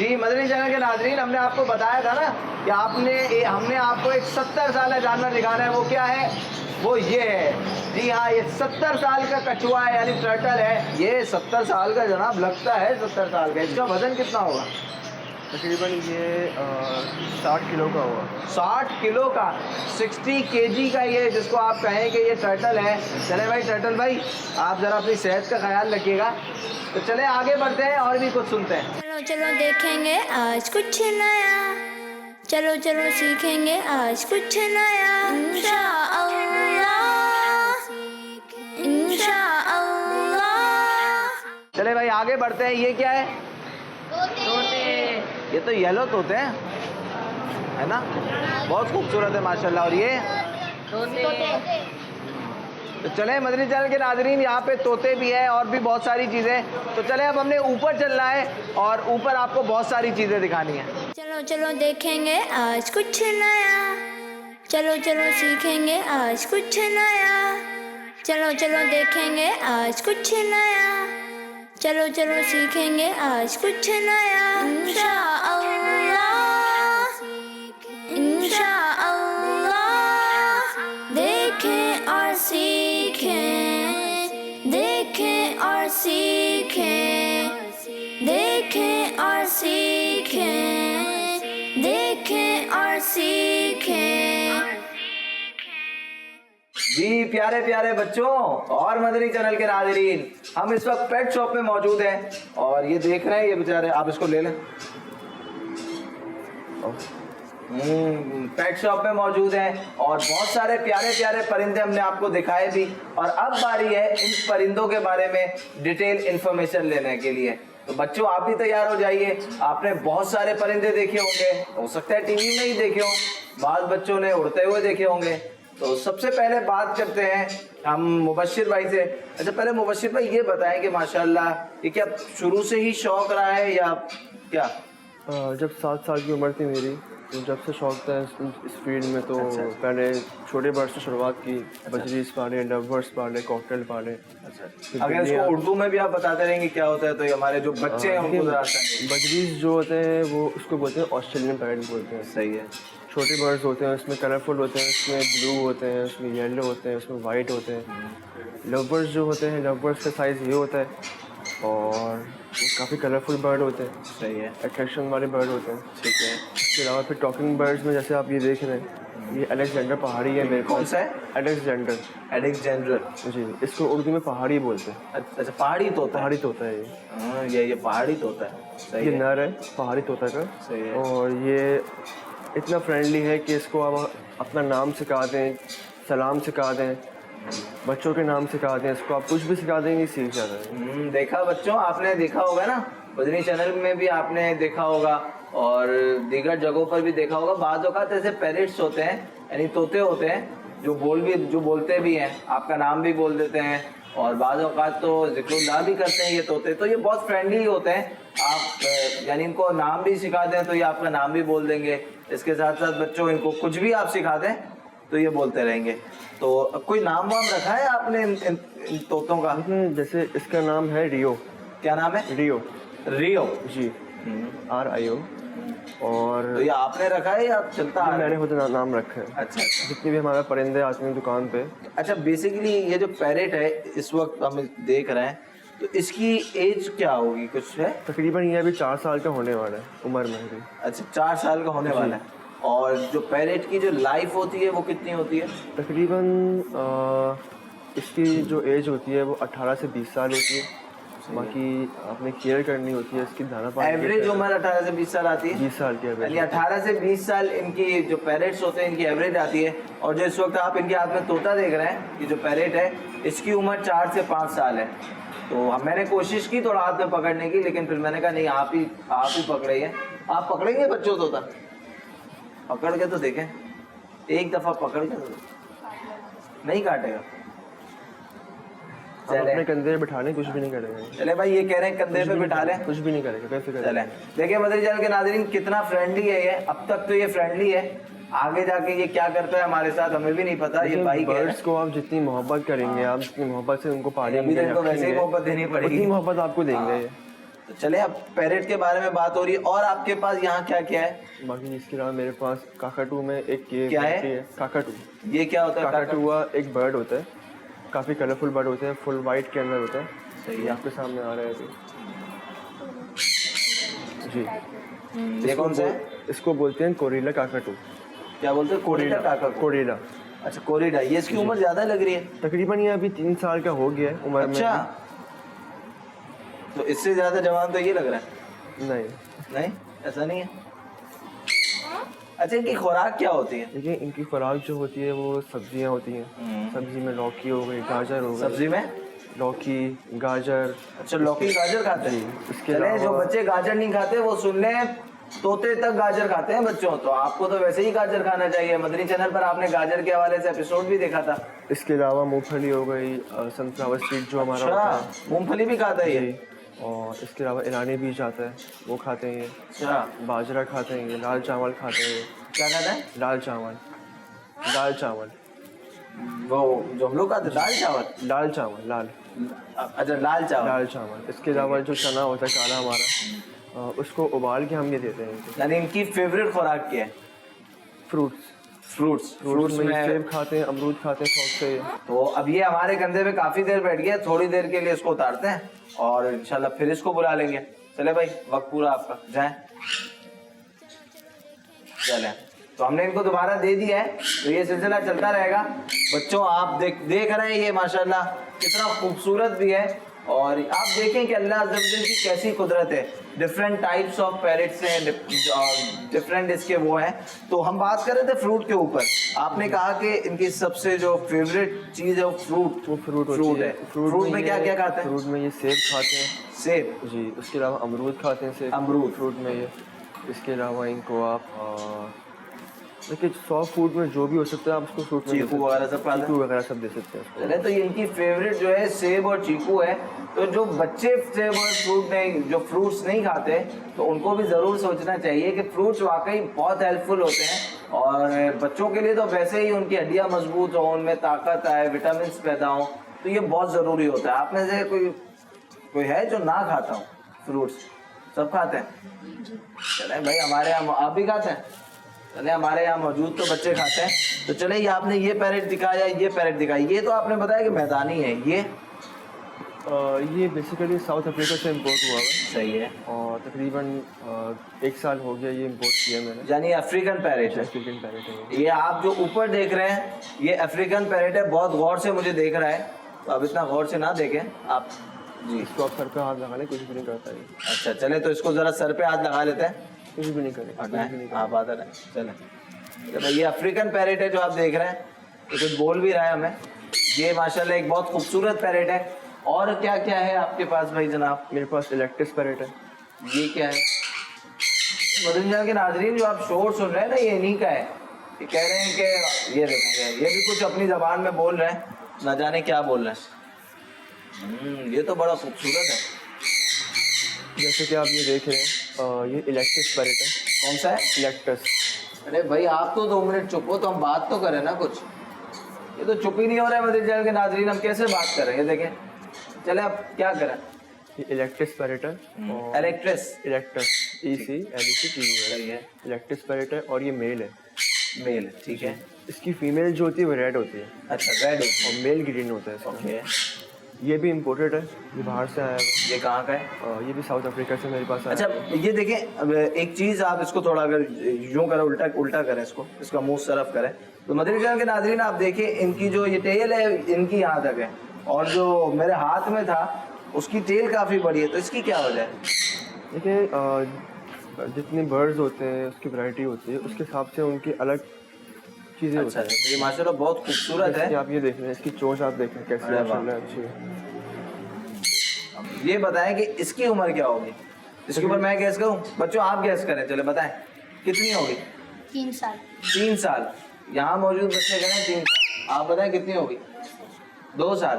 جی مدنی channel کے ناظرین، ہم نے آپ کو بتایا تھا نا کہ ہم نے آپ کو ایک 70 سالہ جانور دکھانا ہے. وہ کیا ہے؟ وہ یہ ہے. جی ہاں، یہ 70 سال کا کچھوا ہے، یعنی ٹرٹل ہے. یہ 70 سال کا جناب لگتا ہے 70 سال کا. اس کا وزن کتنا ہوگا؟ تقریباً یہ 60 کلو کا ہوا. 60 کلو کا، 60 kg کا یہ جس کو آپ کہیں کہ یہ ٹرٹل ہے. چلے بھائی ٹرٹل بھائی، آپ ذرا اپنی صحت کا خیال رکھیے گا. تو چلے آگے بڑھتے ہیں اور بھی کچھ سنتے ہیں. چلو چلو دیکھیں گے آج کچھ نیا، چلو چلو سیکھیں گے آج کچھ نیا. انشاءاللہ انشاءاللہ. چلے بھائی آگے بڑھتے ہیں. یہ کیا ہے؟ یہ تو یلو طوطے ہیں، ہے نا؟ بہت خوبصورت ہے ماشاءاللہ. اور یہ تو چلیں مدنی چینل کے ناظرین، یہاں پہ طوطے بھی ہیں اور بھی بہت ساری چیزیں. تو چلیں اب ہم نے اوپر چلنا ہے اور اوپر آپ کو بہت ساری چیزیں دکھانی ہیں. چلو چلو دیکھیں گے آج کچھ نیا، چلو چلو سیکھیں گے آج کچھ نیا. چلو چلو دیکھیں گے آج کچھ نیا، چلو چلو سیکھیں گے آج کچھ نیا. انشاءاللہ انشاءاللہ. دیکھیں اور سیکھیں، دیکھیں اور سیکھیں، دیکھیں اور سیکھیں، دیکھیں اور سیکھیں. جی پیارے پیارے بچوں اور مدنی چینل کے ناظرین، ہم اس وقت پیٹ شاپ میں موجود ہیں اور یہ دیکھ رہے ہیں یہ بیچارے. آپ اس کو لے لیں. پیٹ شاپ میں موجود ہیں اور بہت سارے پیارے پیارے پرندے ہم نے آپ کو دکھائے بھی. اور اب باری ہے ان پرندوں کے بارے میں ڈیٹیل انفارمیشن لینے کے لیے. تو بچوں آپ بھی تیار ہو جائیے. آپ نے بہت سارے پرندے دیکھے ہوں گے، ہو سکتا ہے ٹی وی میں ہی دیکھے ہوں، بعض بچوں نے اڑتے ہوئے دیکھے ہوں گے. تو سب سے پہلے بات کرتے ہیں ہم مبشر بھائی سے. اچھا پہلے مبشر بھائی یہ بتائیں کہ ماشاءاللہ یہ کیا شروع سے ہی شوق رہا ہے یا کیا؟ جب 7 سال کی عمر تھی میری، تو جب سے شوق تھا اس فیلڈ میں. تو پہلے چھوٹے برڈ سے شروعات کی، بجریز پالے، لو برڈس پالے، کاکٹیل پالے. اگر اس کو اردو میں بھی آپ بتاتے رہیں گے کیا ہوتا ہے تو یہ ہمارے جو بچے ہیں ان کو ذرا. بجریز جو ہوتے ہیں وہ اس کو بولتے ہیں آسٹریلین پیرٹ بولتے ہیں. صحیح ہے. چھوٹے برڈز ہوتے ہیں، اس میں کلرفل ہوتے ہیں، اس میں بلو ہوتے ہیں، اس میں یلو ہوتے ہیں، اس میں وائٹ ہوتے ہیں. لو برڈز جو ہوتے ہیں، لو برڈز کا سائز یہ ہوتا ہے اور کافی کلرفل برڈ ہوتے ہیں. صحیح ہے. اٹریکشن والے برڈ ہوتے ہیں. ٹھیک ہے. اس کے علاوہ پھر ٹاکنگ برڈز میں جیسے آپ یہ دیکھ رہے ہیں، یہ الیگزینڈر پہاڑی ہے میرے. کون سا ہے؟ الیگزینڈر. الیگزینڈر. جی، اس کو اردو میں پہاڑی بولتے ہیں. اچھا پہاڑی طوطا. پہاڑی طوطا ہے یہ پہاڑی طوطا ہے. یہ نر ہے پہاڑی طوطا کا. صحیح ہے. اور یہ اتنا فرینڈلی ہے کہ اس کو آپ اپنا نام سکھا دیں، سلام سکھا دیں، بچوں کے نام سکھا دیں، اس کو آپ کچھ بھی سکھا دیں گے سیکھ جاتا ہے. دیکھا بچوں، آپ نے دیکھا ہوگا نا، مدنی چینل میں بھی آپ نے دیکھا ہوگا اور دیگر جگہوں پر بھی دیکھا ہوگا. بعض اوقات ایسے پیرٹس ہوتے ہیں، یعنی طوطے ہوتے ہیں جو بولتے بھی ہیں، آپ کا نام بھی بول دیتے ہیں اور بعض اوقات تو ذکر اللہ بھی کرتے ہیں یہ طوطے. تو یہ بہت فرینڈلی ہوتے ہیں. آپ یعنی ان کو نام بھی سکھا دیں تو یہ آپ کا نام بھی بول دیں گے. اس کے ساتھ ساتھ بچوں ان کو کچھ بھی آپ سکھا دیں تو یہ بولتے رہیں گے. تو کوئی نام وام رکھا ہے آپ نے ان طوطوں کا؟ جیسے اس کا نام ہے ریو. کیا نام ہے؟ ریو. ریو. جی، RIO. اور تو یہ آپ نے رکھا ہے یا چلتا ہے؟ میں نے خود نام رکھا ہے. اچھا. جتنے بھی ہمارے پرندے آتے ہیں دکان پہ. اچھا بیسیکلی یہ جو پیرٹ ہے اس وقت ہم دیکھ رہے ہیں تو اس کی ایج کیا ہوگی؟ کچھ ہے؟ تقریباً یہ ابھی 4 سال کا ہونے والا ہے عمر میں بھی. اچھا 4 سال کا ہونے والا ہے. اور جو پیرٹ کی جو لائف ہوتی ہے وہ کتنی ہوتی ہے؟ تقریباً اس کی جو ایج ہوتی ہے وہ 18 سے 20 سال ہوتی ہے. باقی آپ نے کیئر کرنی ہوتی ہے اس کی، دانا پانی. ایوریج عمر 18 سے 20 سال آتی ہے. 20 سال کی ایوریج. یعنی 18 سے 20 سال ان کی جو پیرٹس ہوتے ہیں ان کی ایوریج آتی ہے. اور جو اس وقت آپ ان کے ہاتھ میں طوطا دیکھ رہے ہیں، یہ جو پیرٹ ہے اس کی عمر 4 سے 5 سال ہے. تو میں نے کوشش کی تھوڑا ہاتھ میں پکڑنے کی، لیکن پھر میں نے کہا نہیں آپ ہی پکڑیے. آپ پکڑیں گے بچوں طوطا؟ پکڑ کے تو دیکھیں، ایک دفعہ پکڑ کے نہیں کاٹے گا. اپنے کندھے پہ بٹھا لیں، کچھ بھی نہیں کرے گا. چلے بھائی یہ کہہ رہے ہیں کندھے پہ بٹھا لیں، کچھ بھی نہیں کرے گا. چلیں دیکھیں مدنی چینل کے ناظرین کتنا فرینڈلی ہے یہ. اب تک تو یہ فرینڈلی ہے، آگے جا کے یہ کیا کرتا ہے ہمارے ساتھ ہمیں بھی نہیں پتا. یہ بھائی برڈس کو آپ جتنی محبت کریں گے، آپ جتنی محبت سے ان کو پالیں گے، ویسے ہی محبت دینی پڑے گی. اتنی محبت آپ کو دیں گے. تو چلے اب پیرٹ کے بارے میں بات ہو رہی ہے، اور آپ کے پاس یہاں کیا کیا ہے؟ باقی اس کے علاوہ میرے پاس کاکاٹو میں ایک یہ کیا ہے؟ variety کاکاٹو. یہ کیا ہوتا ہے؟ کاکاٹو ہوا ایک برڈ ہوتا ہے، کافی کلرفل برڈ ہوتا ہے، فل وائٹ کے اندر ہوتا ہے. صحیح یہ ہے. آپ کے سامنے آ رہا ہے ابھی. جی یہ کون سا ہے؟ اس کو بولتے ہیں کوریلا کاکاٹو. کیا بولتے ہیں؟ کوریلا کاکاٹو. کوریلا. اچھا کوریلا. یہ اس کی عمر زیادہ لگ رہی ہے. تقریباً یہ ابھی 3 سال کا ہو گیا ہے عمر میں. اچھا تو اس سے زیادہ جوان تو یہ لگ رہا ہے. نہیں نہیں ایسا نہیں ہے. اچھا ان کی خوراک کیا ہوتی ہے؟ دیکھیے ان کی خوراک جو ہوتی ہے وہ سبزیاں ہوتی ہیں. سبزی میں لوکی ہو گئی، گاجر ہو گئی. سبزی میں لوکی، گاجر. اچھا لوکی گاجر کھاتے ہیں. اس کے چلے جو علاوہ بچے گاجر نہیں کھاتے وہ سن لیں، طوطے تک گاجر کھاتے ہیں بچوں. تو آپ کو تو ویسے ہی گاجر کھانا چاہیے. مدنی چینل پر آپ نے گاجر کے حوالے سے ایپیسوڈ بھی دیکھا تھا. اس کے علاوہ مونگ پھلی ہو گئی، سن فلاور سیڈ جو ہمارا ہوتا اچھا ہے. مونگ پھلی بھی کھاتا ہے یہ؟ جی. اور اس کے علاوہ ایرانی بیج آتا ہے وہ کھاتے ہیں. اچھا باجرہ کھاتے ہیں، لال چاول کھاتے ہیں. کیا کھاتا ہے؟ لال چاول. دال چاول. وہ جو ہم لوگ کھاتے ہیں دال چاول. لال چاول. لال. اچھا لال چاول. لال چاول. اس کے علاوہ جو چنا ہوتا ہے کالا ہمارا، اس کو ابال کے ہم یہ دیتے ہیں. یعنی ان کی فیوریٹ خوراک کیا ہے؟ فروٹس. فروٹس میں سیب کھاتے ہیں، امرود کھاتے ہیں شوق سے. تو اب یہ ہمارے کندھے پہ کافی دیر بیٹھ گیا، تھوڑی دیر کے لیے اس کو اتارتے ہیں اور انشاءاللہ پھر اس کو بلا لیں گے. چلے بھائی وقت پورا آپ کا، جائیں. چلیں تو ہم نے ان کو دوبارہ دے دیا ہے، تو یہ سلسلہ چلتا رہے گا. بچوں آپ دیکھ رہے ہیں یہ ماشاءاللہ کتنا خوبصورت بھی ہے. اور آپ دیکھیں کہ اللہ عز و جل کی کیسی قدرت ہے. ڈفرینٹ ٹائپس آف پیرٹس ہیں، ڈفرینٹ اس کے وہ ہیں. تو ہم بات کر رہے تھے فروٹ کے اوپر. آپ نے کہا کہ ان کی سب سے جو فیوریٹ چیز ہے وہ فروٹ ہے. فروٹ میں کیا کیا کھاتے ہیں؟ فروٹ میں یہ سیب کھاتے ہیں. سیب. جی. اس کے علاوہ امرود کھاتے ہیں. سیب امرود فروٹ میں یہ. اس کے علاوہ ان کو آپ دیکھیے سافٹ فوڈ میں جو بھی ہو سکتا ہے آپ اس کو فروٹ میں چیکو وغیرہ سب کھاتے ہیں. چیکو وغیرہ سب دے سکتے ہیں. چلے تو ان کی فیوریٹ جو ہے سیب اور چیکو ہے. تو جو بچے سیب اور فروٹس نہیں کھاتے تو ان کو بھی ضرور سوچنا چاہیے کہ فروٹس واقعی بہت ہیلپ فل ہوتے ہیں. اور بچوں کے لیے تو ویسے ہی ان کی ہڈیاں مضبوط ہوں، ان میں طاقت آئے، وٹامنس پیدا ہوں، تو یہ بہت ضروری ہوتا ہے. آپ میں سے کوئی ہے جو نہ کھاتا ہوں فروٹس؟ سب کھاتے ہیں. چلیں بھائی ہمارے یہاں آپ بھی کھاتے ہیں. چلے ہمارے یہاں موجود تو بچے کھاتے ہیں. تو چلے یہ آپ نے یہ پیرٹ دکھایا، یہ پیرٹ دکھایا. یہ تو آپ نے بتایا کہ میدانی ہے. یہ بیسیکلی ساؤتھ افریقہ سے امپورٹ ہوا ہے. صحیح ہے. اور تقریباً 1 سال ہو گیا یہ امپورٹ کیا میں نے. یعنی افریقن پیرٹ ہے. افریقن پیرٹ ہے. یہ آپ جو اوپر دیکھ رہے ہیں یہ افریقن پیرٹ ہے. بہت غور سے مجھے دیکھ رہا ہے، تو اب اتنا غور سے نہ دیکھیں آپ. جی اس کو آپ سر پہ ہاتھ لگا لیں، کچھ بھی نہیں کرتا ہے. اچھا چلے تو اس کو ذرا سر پہ ہاتھ لگا لیتے ہیں. کچھ بھی نہیں کرے. آپ آتا رہیں. چلیں یہ افریقن پیرٹ ہے جو آپ دیکھ رہے ہیں. یہ کچھ بول بھی رہا ہے ہمیں. یہ ماشاءاللہ ایک بہت خوبصورت پیرٹ ہے. اور کیا کیا ہے آپ کے پاس بھائی جناب؟ میرے پاس الیکٹس پیرٹ ہے. یہ کیا ہے؟ مدنی چینل کے ناظرین جو آپ شور سن رہے ہیں نا یہ انہیں کا ہے. یہ کہہ رہے ہیں کہ یہ دیکھیں یہ بھی کچھ اپنی زبان میں بول رہے ہیں، نہ جانے کیا بول رہے ہیں. یہ تو بڑا خوبصورت ہے. جیسے کہ آپ یہ دیکھ رہے ہیں یہ الیکٹس پیرٹ ہے. کون سا ہے؟ الیکٹس. ارے بھائی آپ تو 2 منٹ چپ ہو تو ہم بات تو کریں نا کچھ. یہ تو چپ ہی نہیں ہو رہا ہے مدنی چینل کے ناظرین، ہم کیسے بات کریں؟ یہ دیکھیں. چلے اب کیا کریں؟ یہ الیکٹس پیرٹ ہے. الیکٹرس. الیکٹس ECLECTUS ہے. الیکٹس پیرٹ ہے اور یہ میل ہے. میل. ٹھیک ہے. اس کی فیمیل جو ہوتی ہے وہ ریڈ ہوتی ہے. اچھا ریڈ. اور میل گرین ہوتا ہے اس کا. اوکے. یہ بھی امپورٹڈ ہے، یہ باہر سے آیا ہے. یہ کہاں کا ہے؟ یہ بھی ساؤتھ افریقہ سے میرے پاس آیا. اچھا یہ دیکھیں اب ایک چیز آپ اس کو تھوڑا اگر یوں کریں الٹا کریں اس کو، اس کا منہ صرف کریں تو مدنی چینل کے ناظرین آپ دیکھیں ان کی جو یہ ٹیل ہے ان کی یہاں تک ہے، اور جو میرے ہاتھ میں تھا اس کی ٹیل کافی بڑی ہے. تو اس کی کیا وجہ ہے؟ دیکھیں جتنے برڈز ہوتے ہیں اس کی ورائٹی ہوتی ہے، اس کے حساب سے ان کی الگ چیزیں ہوتی ہیں. یہ ماشاءاللہ بہت خوبصورت ہے. آپ یہ دیکھ رہے ہیں، اس کی چونچ آپ دیکھیں کیسی اچھی ہے. یہ بتائیں کہ اس کی عمر کیا ہوگی؟ اس کے اوپر میں گیس کروں؟ بچوں آپ گیس کریں. چلے بتائیں کتنی ہوگی؟ 3 سال. 3 سال. یہاں موجود بچے کہہ رہے ہیں 3 سال. آپ بتائیں کتنی ہوگی؟ 2 سال.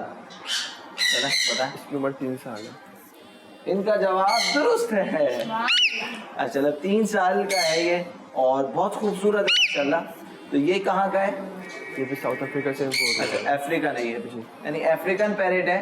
چلیں بتائیں. اس کی عمر 3 سال ہے. ان کا جواب درست ہے. اچھا 3 سال کا ہے یہ اور بہت خوبصورت ہے ماشاءاللہ. تو یہ کہاں کا ہے؟ یہ بھی ساؤتھ افریقہ سے امپورٹ ہے. اچھا افریقہ نہیں ہے، یعنی افریقن پیرٹ ہے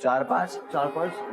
4-5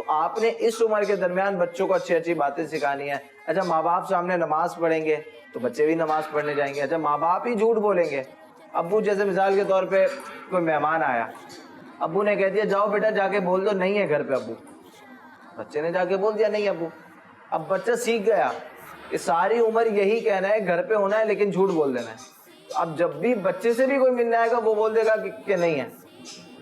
تو آپ نے اس عمر کے درمیان بچوں کو اچھی اچھی باتیں سکھانی ہے. اچھا ماں باپ سامنے نماز پڑھیں گے تو بچے بھی نماز پڑھنے جائیں گے. اچھا ماں باپ ہی جھوٹ بولیں گے, ابو جیسے مثال کے طور پہ کوئی مہمان آیا, ابو نے کہہ دیا جاؤ بیٹا جا کے بول دو نہیں ہے گھر پہ ابو, بچے نے جا کے بول دیا نہیں ابو. اب بچہ سیکھ گیا کہ ساری عمر یہی کہنا ہے گھر پہ ہونا ہے لیکن جھوٹ بول دینا ہے. اب جب بھی بچے سے بھی کوئی ملنے آئے گا وہ بول دے گا کہ نہیں ہے,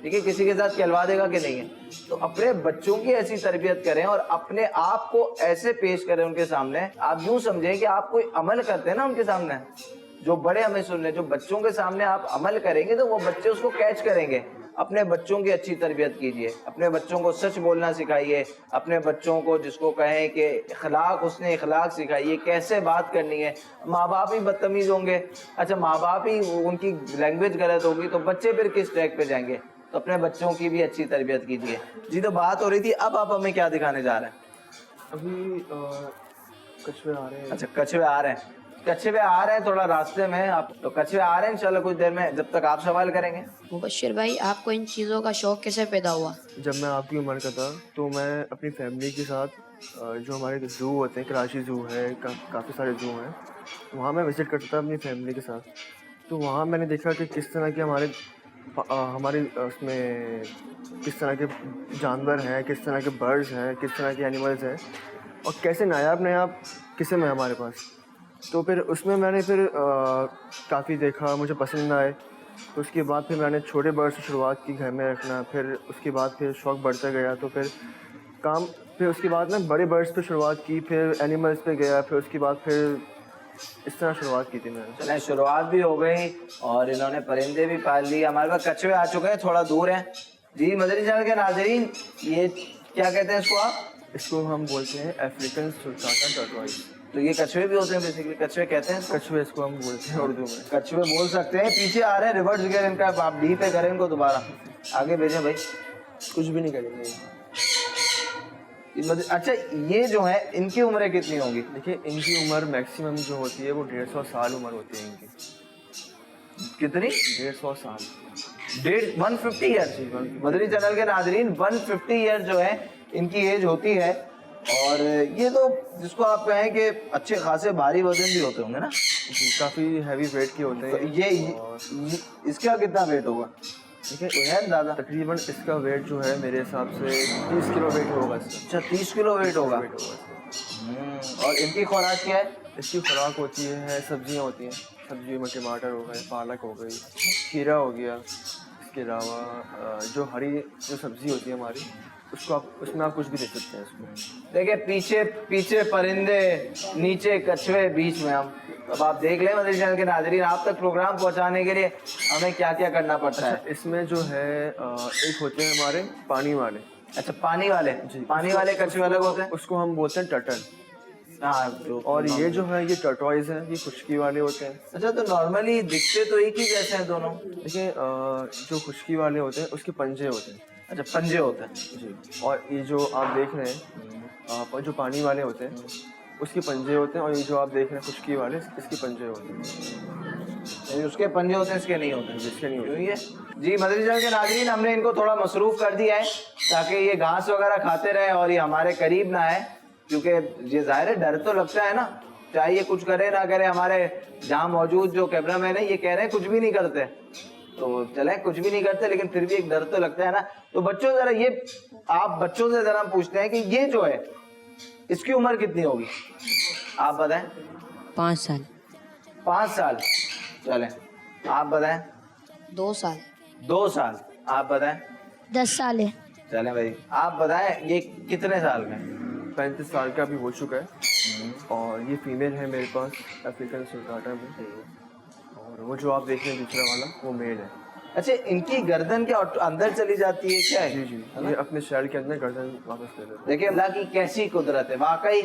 ٹھیک ہے, کسی کے ساتھ کہلوا دے گا کہ نہیں ہے. تو اپنے بچوں کی ایسی تربیت کریں اور اپنے آپ کو ایسے پیش کریں ان کے سامنے. آپ یوں سمجھیں کہ آپ کوئی عمل کرتے ہیں نا ان کے سامنے, جو بڑے ہمیں سن رہے, جو بچوں کے سامنے آپ عمل کریں گے تو وہ بچے اس کو کیچ کریں گے. اپنے بچوں کی اچھی تربیت کیجیے, اپنے بچوں کو سچ بولنا سکھائیے, اپنے بچوں کو جس کو کہیں کہ اخلاق, حسن اخلاق سکھائیے, کیسے بات کرنی ہے. ماں باپ ہی بدتمیز ہوں گے, اچھا ماں باپ ہی ان کی لینگویج غلط ہوگی تو بچے پھر کس ٹریک پہ جائیں گے. تو اپنے بچوں کی بھی اچھی تربیت کیجیے. جی تو بات ہو رہی تھی, اب آپ ہمیں کیا دکھانے جا رہے ہیں؟ ابھی کچھوے آ رہے ہیں. اچھا کچھوے آ رہے ہیں, کچھوے آ رہے ہیں تھوڑا راستے میں. آپ تو کچھوے آ رہے ہیں انشاءاللہ کچھ دیر میں, جب تک آپ سوال کریں گے. مبشر بھائی آپ کو ان چیزوں کا شوق کیسے پیدا ہوا؟ جب میں آپ کی عمر کا تھا تو میں اپنی فیملی کے ساتھ جو ہمارے زو ہوتے ہیں, کراچی زو ہے, کافی سارے زو ہیں, وہاں میں وزٹ کرتا تھا اپنی فیملی کے ساتھ. تو وہاں میں نے دیکھا کہ کس طرح کے ہمارے اس میں کس طرح کے جانور ہیں, کس طرح کے برڈز ہیں, کس طرح کے اینیملز ہیں, اور کیسے نایاب قسم ہے ہمارے پاس. تو پھر اس میں نے پھر کافی دیکھا, مجھے پسند آئے. تو اس کے بعد پھر میں نے چھوٹے برڈ سے شروعات کی گھر میں رکھنا, پھر اس کے بعد پھر شوق بڑھتا گیا. تو پھر اس کے بعد میں بڑے برڈس پہ شروعات کی, پھر اینیملس پہ گیا, پھر اس کے بعد پھر اس طرح شروعات کی تھی میں نے. چلیں شروعات بھی ہو گئی اور انہوں نے پرندے بھی پال لیے. ہمارے پاس کچھوے آ چکے ہیں, تھوڑا دور ہیں. جی مدری چینل کے ناظرین, یہ کیا کہتے ہیں اس کو آپ؟ اس کو ہم بولتے ہیں افریقن سلطانا ٹرٹوائز. تو یہ کچھوے بھی ہوتے ہیں بیسیکلی, کچھوے کہتے ہیں. کچھوے اس کو ہم بولتے ہیں اردو میں. کچھوے بول سکتے ہیں. پیچھے آ رہے ہیں ریورس گیئر ان کا, آپ ڈی پہ کریں ان کو دوبارہ آگے بھیجیں بھائی. کچھ بھی نہیں کریں گے. اچھا یہ جو ہے ان کی عمریں کتنی ہوں گی؟ دیکھیے ان کی عمر میکسیمم جو ہوتی ہے وہ 150 سال عمر ہوتی ہے ان کی. کتنی؟ 150 سال. 150 ایئر. مدری چینل کے ناظرین 150 ایئر جو ہے ان کی ایج ہوتی ہے. اور یہ تو جس کو آپ کہیں کہ اچھے خاصے بھاری وزن بھی ہوتے ہوں گے نا, کافی ہیوی ویٹ کے ہوتے ہیں. یہ اس کا کتنا ویٹ ہوگا؟ دیکھیے ہے زیادہ تقریباً اس کا ویٹ جو ہے میرے حساب سے 30 کلو ویٹ ہوگا. اچھا 30 کلو ویٹ ہوگا. اور ان کی خوراک کیا ہے؟ اس کی خوراک ہوتی ہے سبزیاں ہوتی ہیں. سبزیوں میں ٹماٹر ہو گئے, پالک ہو گئی, کھیرا ہو گیا. اس کے علاوہ جو ہری سبزی ہوتی ہے ہماری, اس میں آپ کچھ بھی دے سکتے ہیں. اس کو دیکھیں پیچھے پرندے, نیچے کچھوے, بیچ میں ہم. اب آپ دیکھ لیں مدری چینل کے ناظرین, آپ تک پروگرام پہنچانے کے لیے ہمیں کیا کیا کرنا پڑتا ہے. اس میں جو ہے ایک ہوتے ہیں ہمارے پانی والے. اچھا پانی والے, پانی والے کچھوے الگ ہوتے ہیں. اس کو ہم بولتے ہیں ٹرٹل. ہاں. اور یہ جو ہے یہ ٹرٹوائز ہیں, یہ خشکی والے ہوتے ہیں. اچھا تو نارملی دکھتے تو ایک ہی جیسے ہیں دونوں. دیکھیں جو خشکی والے ہوتے ہیں اس کے پنجے ہوتے ہیں. اچھا پنجے ہوتے ہیں جی. اور یہ جو آپ دیکھ رہے ہیں جو پانی والے ہوتے ہیں اس کے پنجے ہوتے ہیں, اور یہ جو آپ دیکھ رہے ہیں خشکی والے اس کے پنجے ہوتے ہیں. اس کے پنجے ہوتے ہیں, اس کے نہیں ہوتے. جس کے نہیں ہوتے. جی مدری چینل کے ناظرین, ہم نے ان کو تھوڑا مصروف کر دیا ہے تاکہ یہ گھاس وغیرہ کھاتے رہے اور یہ ہمارے قریب نہ آئے, کیونکہ یہ ظاہر ہے ڈر تو لگتا ہے نا, چاہے یہ کچھ کرے نہ کرے. ہمارے جہاں موجود جو کیمرہ مین ہے یہ کہہ رہے ہیں کچھ بھی نہیں کرتے, تو چلیں کچھ بھی نہیں کرتے, لیکن پھر بھی ایک ڈر تو لگتا ہے نا. تو بچوں ذرا آپ بچوں سے ذرا پوچھتے ہیں کہ یہ جو ہے اس کی عمر کتنی ہوگی, آپ بتائیں. 5 سال. 5 سال. چلیں آپ بتائیں. 2 سال. 2 سال. آپ بتائیں. 10 سال ہے. چلیں بھائی آپ بتائیں یہ کتنے سال میں؟ 35 سال کا بھی ہو چکا ہے. اور یہ فیمیل ہے میرے پاس افریقن سلطانا میں, اور وہ جو آپ دیکھ رہے ہیں دوسرا والا وہ میل ہے. اچھا ان کی گردن کیا اندر چلی جاتی ہے کیا ہے؟ جی جی, یہ اپنے شیل کے اندر گردن واپس کر دیتے ہیں. دیکھیں اللہ کی کیسی قدرت ہے واقعی.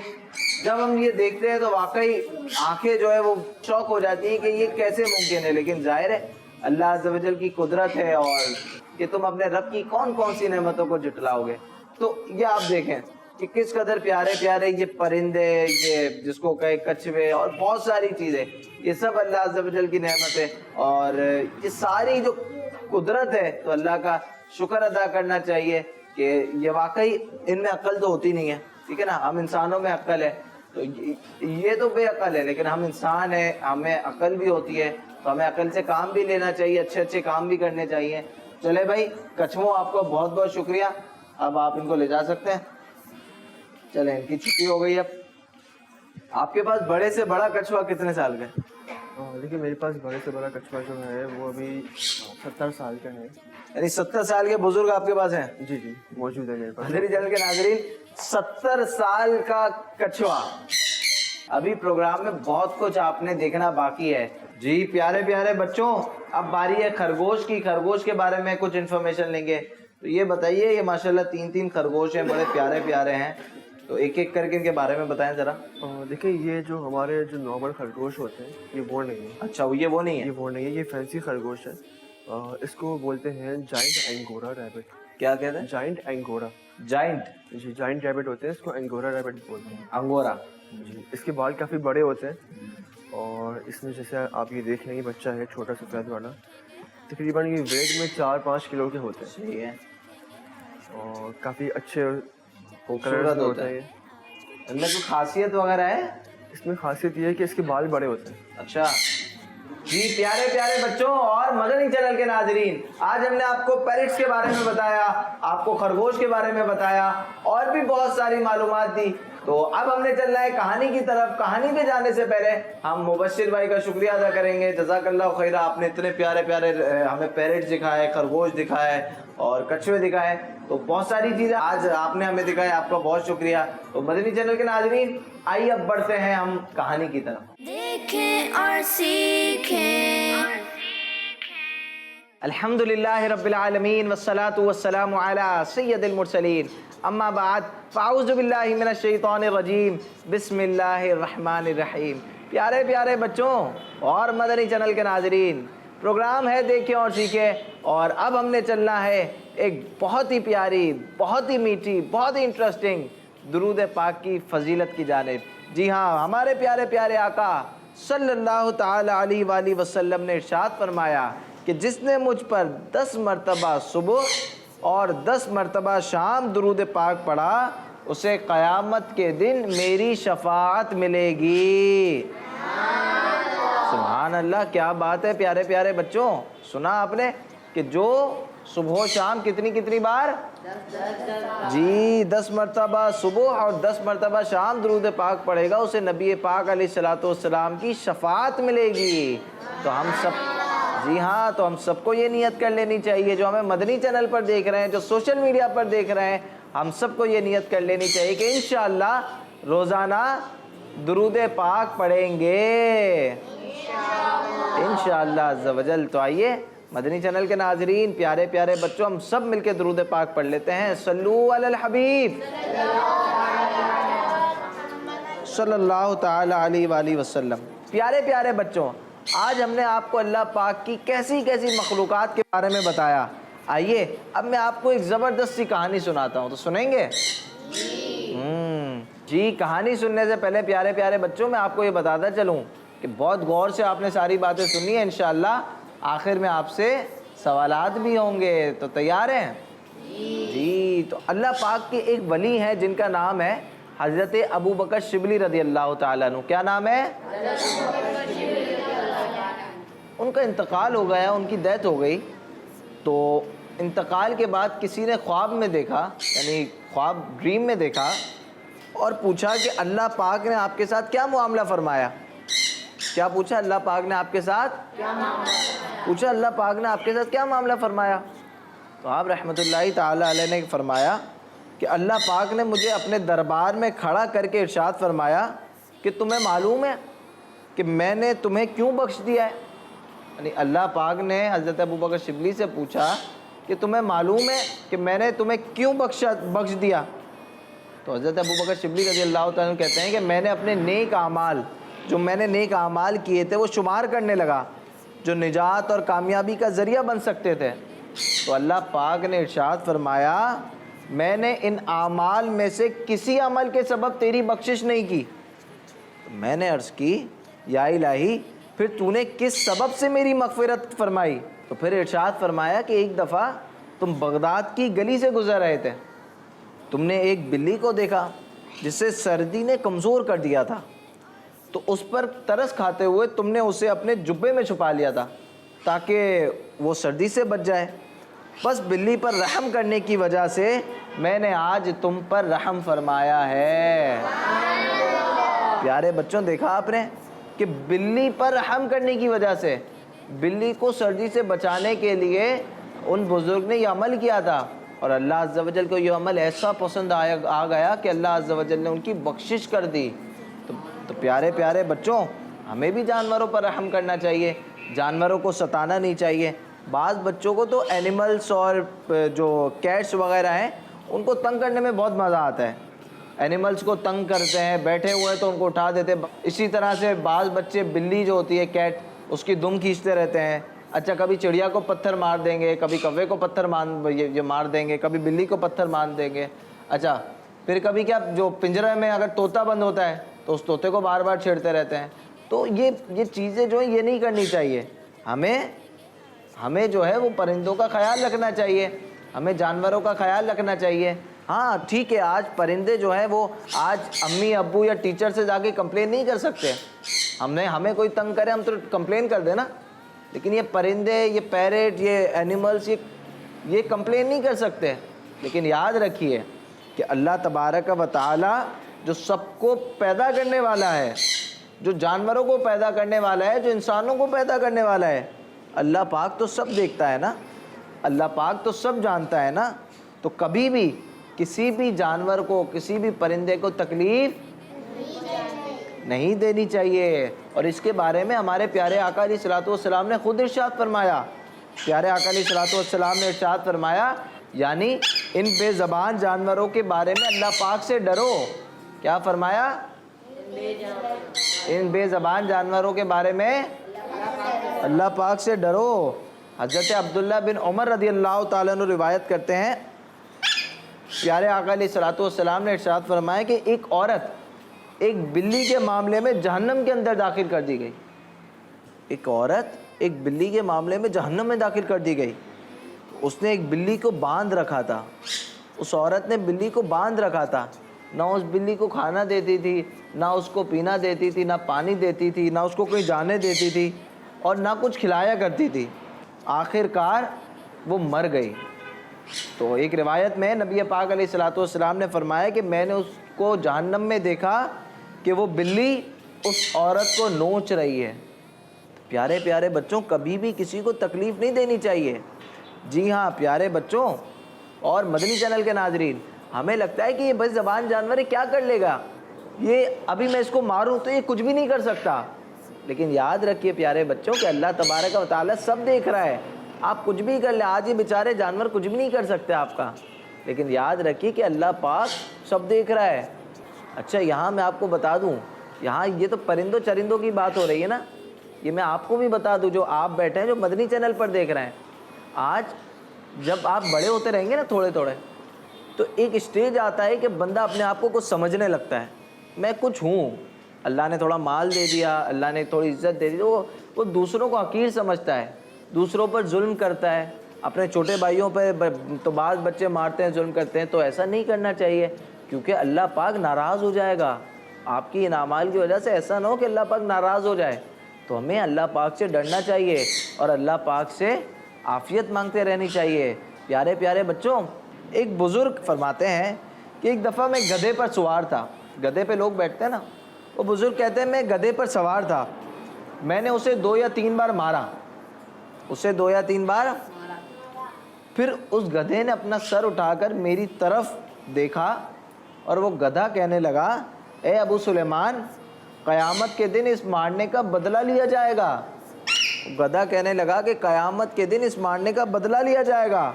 جب ہم یہ دیکھتے ہیں تو واقعی آنکھیں جو ہے وہ شوق ہو جاتی ہیں کہ یہ کیسے ممکن ہے. لیکن ظاہر ہے اللہ عز و جل کی قدرت ہے, اور کہ تم اپنے رب کی کون کون سی نعمتوں کو جھٹلاؤ گے. تو یہ آپ دیکھیں کہ کس قدر پیارے پیارے یہ پرندے, یہ جس کو کہے کچھوے, اور بہت ساری چیزیں, یہ سب اللہ عز و جل کی نعمت ہے. اور یہ ساری جو قدرت ہے تو اللہ کا شکر ادا کرنا چاہیے. کہ یہ واقعی ان میں عقل تو ہوتی نہیں ہے, ٹھیک ہے نا, ہم انسانوں میں عقل ہے, تو یہ تو بے عقل ہے, لیکن ہم انسان ہیں, ہمیں عقل بھی ہوتی ہے, تو ہمیں عقل سے کام بھی لینا چاہیے, اچھے اچھے کام بھی کرنے چاہیے. چلے بھائی کچھووں آپ کو بہت بہت شکریہ, اب آپ ان کو لے جا سکتے ہیں. چلیں ان کی چھٹی ہو گئی. اب آپ کے پاس بڑے سے بڑا کچھوا کتنے سال کا ہے؟ دیکھیے میرے پاس بڑے سے بڑا کچھوا جو ہے وہ ابھی 70 سال کا ہے. یعنی 70 سال کے بزرگ آپ کے پاس ہیں؟ جی جی موجود ہے میرے پاس. مدنی چینل کے ناظرین 70 سال کا کچھوا. ابھی پروگرام میں بہت کچھ آپ نے دیکھنا باقی ہے. جی پیارے پیارے بچوں, اب باری ہے خرگوش کی. خرگوش کے بارے میں کچھ انفارمیشن لیں گے. تو یہ بتائیے, یہ ماشاءاللہ 3 خرگوش ہیں, بڑے پیارے پیارے ہیں, تو ایک ایک کر کے ان کے بارے میں بتائیں ذرا. دیکھیں یہ جو ہمارے جو نارمل خرگوش ہوتے ہیں یہ وہ نہیں ہے. اچھا یہ وہ نہیں ہے؟ یہ وہ نہیں ہے, یہ فینسی خرگوش ہے. اس کو بولتے ہیں جائنٹ اینگورا ریبٹ. کیا کہتے ہیں؟ جائنٹ اینگورا. جائنٹ؟ جی جائنٹ ریبٹ ہوتے ہیں, اس کو اینگورا ریبٹ بولتے ہیں. انگورا. جی اس کے بال کافی بڑے ہوتے ہیں, اور اس میں جیسے آپ یہ دیکھ لیں, یہ بچہ ہے چھوٹا سفید والا, تقریباً یہ ویٹ میں 4-5 کلو کے ہوتے ہیں. صحیح ہے. اور کافی اچھے خوبصورت ہوتا ہے. ان میں کوئی خاصیت وغیرہ ہے؟ اس میں خاصیت یہ ہے کہ اس کے بال بڑے ہوتے ہیں. اچھا جی پیارے پیارے بچوں اور مدنی چینل کے ناظرین, آج ہم نے آپ کو پیرٹس کے بارے میں بتایا, آپ کو خرگوش کے بارے میں بتایا, اور بھی بہت ساری معلومات دی. تو اب ہم نے چلنا ہے کہانی کی طرف. کہانی پہ جانے سے پہلے ہم مبشر بھائی کا شکریہ ادا کریں گے. جزاک اللہ خیرہ, آپ نے اتنے پیارے پیارے ہمیں پیرٹس دکھائے, خرگوش دکھائے اور کچھوے دکھائے, تو بہت ساری چیزیں آج آپ نے ہمیں دکھائی, آپ کا بہت شکریہ. تو مدنی چینل کے ناظرین آئیے اب بڑھتے ہیں ہم کہانی کی طرف. دیکھیں اور سیکھیں. الحمدللہ رب العالمین والصلاة والسلام علی سید المرسلین, اما بعد فاعوذ باللہ من الشیطان الرجیم, بسم اللہ الرحمن الرحیم. پیارے پیارے بچوں اور مدنی چینل کے ناظرین, پروگرام ہے دیکھیں اور سیکھیں, اور اب ہم نے چلنا ہے ایک بہت ہی پیاری, بہت ہی میٹھی, بہت ہی انٹرسٹنگ درود پاک کی فضیلت کی جانب. جی ہاں, ہمارے پیارے پیارے آقا صلی اللہ تعالی علیہ وآلہ وسلم نے ارشاد فرمایا کہ جس نے مجھ پر 10 مرتبہ صبح اور 10 مرتبہ شام درود پاک پڑھا, اسے قیامت کے دن میری شفاعت ملے گی. سبحان اللہ, کیا بات ہے پیارے پیارے بچوں. سنا آپ نے کہ جو صبح و شام کتنی بار؟ جی 10 مرتبہ صبح اور 10 مرتبہ شام درود پاک پڑھے گا, اسے نبی پاک علیہ الصلوۃ والسلام کی شفاعت ملے گی. تو ہم سب, جی ہاں, تو ہم سب کو یہ نیت کر لینی چاہیے, جو ہمیں مدنی چینل پر دیکھ رہے ہیں, جو سوشل میڈیا پر دیکھ رہے ہیں, ہم سب کو یہ نیت کر لینی چاہیے کہ انشاءاللہ روزانہ درود پاک پڑھیں گے انشاءاللہ عز و جل. تو آئیے مدنی چینل کے ناظرین, پیارے پیارے بچوں, ہم سب مل کے درود پاک پڑھ لیتے ہیں. صلو علی الحبیب صلی اللہ تعالی علیہ وآلہ وسلم. پیارے پیارے بچوں, آج ہم نے آپ کو اللہ پاک کی کیسی کیسی مخلوقات کے بارے میں بتایا. آئیے اب میں آپ کو ایک زبردست سی کہانی سناتا ہوں, تو سنیں گے؟ جی کہانی سننے سے پہلے پیارے پیارے بچوں میں آپ کو یہ بتاتا چلوں کہ بہت غور سے آپ نے ساری باتیں سنی ہیں. انشاءاللہ آخر میں آپ سے سوالات بھی ہوں گے, تو تیار ہیں؟ جی تو اللہ پاک کے ایک ولی ہیں جن کا نام ہے حضرت ابو بکر شبلی رضی اللہ تعالیٰ عنہ. کیا نام ہے؟ ان کا انتقال ہو گیا, ان کی ڈیتھ ہو گئی. تو انتقال کے بعد کسی نے خواب میں دیکھا, یعنی خواب ڈریم میں دیکھا, اور پوچھا کہ اللہ پاک نے آپ کے ساتھ کیا معاملہ فرمایا. کیا پوچھا؟ اللہ پاک نے آپ کے ساتھ پوچھا اللہ پاک نے آپ کے ساتھ کیا معاملہ فرمایا. تو آپ رحمۃ اللہ تعالی علیہ نے فرمایا کہ اللہ پاک نے مجھے اپنے دربار میں کھڑا کر کے ارشاد فرمایا کہ تمہیں معلوم ہے کہ میں نے تمہیں کیوں بخش دیا ہے. یعنی اللہ پاک نے حضرت ابو بکر شبلی سے پوچھا کہ تمہیں معلوم ہے کہ میں نے تمہیں کیوں بخش دیا. تو حضرت ابو بکر شبلی رضی اللہ تعالیٰ عنہ کہتے ہیں کہ میں نے اپنے نیک اعمال, جو میں نے نیک اعمال کیے تھے وہ شمار کرنے لگا, جو نجات اور کامیابی کا ذریعہ بن سکتے تھے. تو اللہ پاک نے ارشاد فرمایا میں نے ان اعمال میں سے کسی عمل کے سبب تیری بخشش نہیں کی. میں نے عرض کی یا الہی پھر تو نے کس سبب سے میری مغفرت فرمائی؟ تو پھر ارشاد فرمایا کہ ایک دفعہ تم بغداد کی گلی سے گزر رہے تھے, تم نے ایک بلی کو دیکھا جسے سردی نے کمزور کر دیا تھا, تو اس پر ترس کھاتے ہوئے تم نے اسے اپنے جبے میں چھپا لیا تھا تاکہ وہ سردی سے بچ جائے. بس بلی پر رحم کرنے کی وجہ سے میں نے آج تم پر رحم فرمایا ہے. پیارے بچوں, دیکھا آپ نے کہ بلی پر رحم کرنے کی وجہ سے, بلی کو سردی سے بچانے کے لیے ان بزرگ نے یہ عمل کیا تھا, اور اللہ عز و جل کو یہ عمل ایسا پسند آ گیا کہ اللہ عز و جل نے ان کی بخشش کر دی. تو پیارے پیارے بچوں, ہمیں بھی جانوروں پر رحم کرنا چاہیے, جانوروں کو ستانا نہیں چاہیے. بعض بچوں کو تو اینیملز اور جو کیٹس وغیرہ ہیں ان کو تنگ کرنے میں بہت مزہ آتا ہے. اینیملز کو تنگ کرتے ہیں, بیٹھے ہوئے تو ان کو اٹھا دیتے. اسی طرح سے بعض بچے بلی جو ہوتی ہے کیٹ, اس کی دم کھینچتے رہتے ہیں. اچھا, کبھی چڑیا کو پتھر مار دیں گے, کبھی کوے کو پتھر مار دیں گے, کبھی بلی کو پتھر مار دیں گے. اچھا, پھر کبھی کیا جو پنجرے میں اگر طوطا بند ہوتا ہے تو اس طوطے کو بار بار چھیڑتے رہتے ہیں. تو یہ چیزیں جو ہیں یہ نہیں کرنی چاہیے. ہمیں جو ہے وہ پرندوں کا خیال رکھنا چاہیے, ہمیں جانوروں کا خیال رکھنا چاہیے. ہاں ٹھیک ہے, آج پرندے جو ہیں وہ آج امی ابو یا ٹیچر سے جا کے کمپلین نہیں کر سکتے. ہمیں کوئی تنگ کرے ہم تو کمپلین کر دیں نا, لیکن یہ پرندے, یہ پیرٹ, یہ اینیملز یہ کمپلین نہیں کر سکتے. لیکن یاد رکھیے کہ اللہ تبارک و تعالی جو سب کو پیدا کرنے والا ہے, جو جانوروں کو پیدا کرنے والا ہے, جو انسانوں کو پیدا کرنے والا ہے, اللہ پاک تو سب دیکھتا ہے نا, اللہ پاک تو سب جانتا ہے نا. تو کبھی بھی کسی بھی جانور کو, کسی بھی پرندے کو تکلیف نہیں دینی چاہیے. اور اس کے بارے میں ہمارے پیارے آقا علیہ الصلوۃ والسلام نے خود ارشاد فرمایا. پیارے آقا علیہ الصلوۃ والسلام نے ارشاد فرمایا, یعنی ان بے زبان جانوروں کے بارے میں اللہ پاک سے ڈرو. کیا فرمایا؟ ان بے زبان جانوروں کے بارے میں اللہ پاک سے ڈرو. حضرت عبداللہ بن عمر رضی اللہ تعالیٰ عنہ روایت کرتے ہیں, پیارے آقا علیہ الصلوۃ والسلام نے ارشاد فرمایا کہ ایک عورت ایک بلی کے معاملے میں جہنم کے اندر داخل کر دی گئی. ایک عورت ایک بلی کے معاملے میں جہنم میں داخل کر دی گئی. اس نے ایک بلی کو باندھ رکھا تھا, اس عورت نے بلی کو باندھ رکھا تھا. نہ اس بلی کو کھانا دیتی تھی, نہ اس کو پینا دیتی تھی, نہ پانی دیتی تھی, نہ اس کو کوئی جانے دیتی تھی, اور نہ کچھ کھلایا کرتی تھی. آخر کار وہ مر گئی. تو ایک روایت میں نبی پاک علیہ الصلوۃ والسلام نے فرمایا کہ میں نے اس کو جہنم میں دیکھا کہ وہ بلی اس عورت کو نوچ رہی ہے. پیارے پیارے بچوں, کبھی بھی کسی کو تکلیف نہیں دینی چاہیے. جی ہاں پیارے بچوں اور مدنی چینل کے ناظرین, ہمیں لگتا ہے کہ یہ بے زبان جانور کیا کر لے گا, یہ ابھی میں اس کو ماروں تو یہ کچھ بھی نہیں کر سکتا. لیکن یاد رکھیے پیارے بچوں کہ اللہ تبارک و تعالیٰ سب دیکھ رہا ہے. آپ کچھ بھی کر لیں, آج یہ بیچارے جانور کچھ بھی نہیں کر سکتے آپ کا, لیکن یاد رکھیے کہ اللہ پاک سب دیکھ رہا ہے. اچھا, یہاں میں آپ کو بتا دوں, یہاں یہ تو پرندوں چرندوں کی بات ہو رہی ہے نا, یہ میں آپ کو بھی بتا دوں جو آپ بیٹھے ہیں, جو مدنی چینل پر دیکھ رہے ہیں. آج جب آپ بڑے ہوتے رہیں گے نا تھوڑے تھوڑے, تو ایک اسٹیج آتا ہے کہ بندہ اپنے آپ کو کچھ سمجھنے لگتا ہے, میں کچھ ہوں, اللہ نے تھوڑا مال دے دیا, اللہ نے تھوڑی عزت دے دی, وہ دوسروں کو حقیر سمجھتا ہے, دوسروں پر ظلم کرتا ہے. اپنے چھوٹے بھائیوں پہ تو بعض بچے مارتے ہیں, ظلم کرتے ہیں. تو ایسا نہیں کرنا چاہیے, کیونکہ اللہ پاک ناراض ہو جائے گا. آپ کی ان اعمال کی وجہ سے ایسا نہ ہو کہ اللہ پاک ناراض ہو جائے. تو ہمیں اللہ پاک سے ڈرنا چاہیے اور اللہ پاک سے عافیت مانگتے رہنی چاہیے. پیارے پیارے بچوں, ایک بزرگ فرماتے ہیں کہ ایک دفعہ میں گدھے پر سوار تھا. گدھے پہ لوگ بیٹھتے ہیں نا, وہ بزرگ کہتے ہیں میں گدھے پر سوار تھا, میں نے اسے 2 یا 3 بار مارا, اسے 2 یا 3 بار. پھر اس گدھے نے اپنا سر اٹھا کر میری طرف دیکھا اور وہ گدھا کہنے لگا, اے ابو سلیمان, قیامت کے دن اس مارنے کا بدلہ لیا جائے گا. گدھا کہنے لگا کہ قیامت کے دن اس مارنے کا بدلہ لیا جائے گا,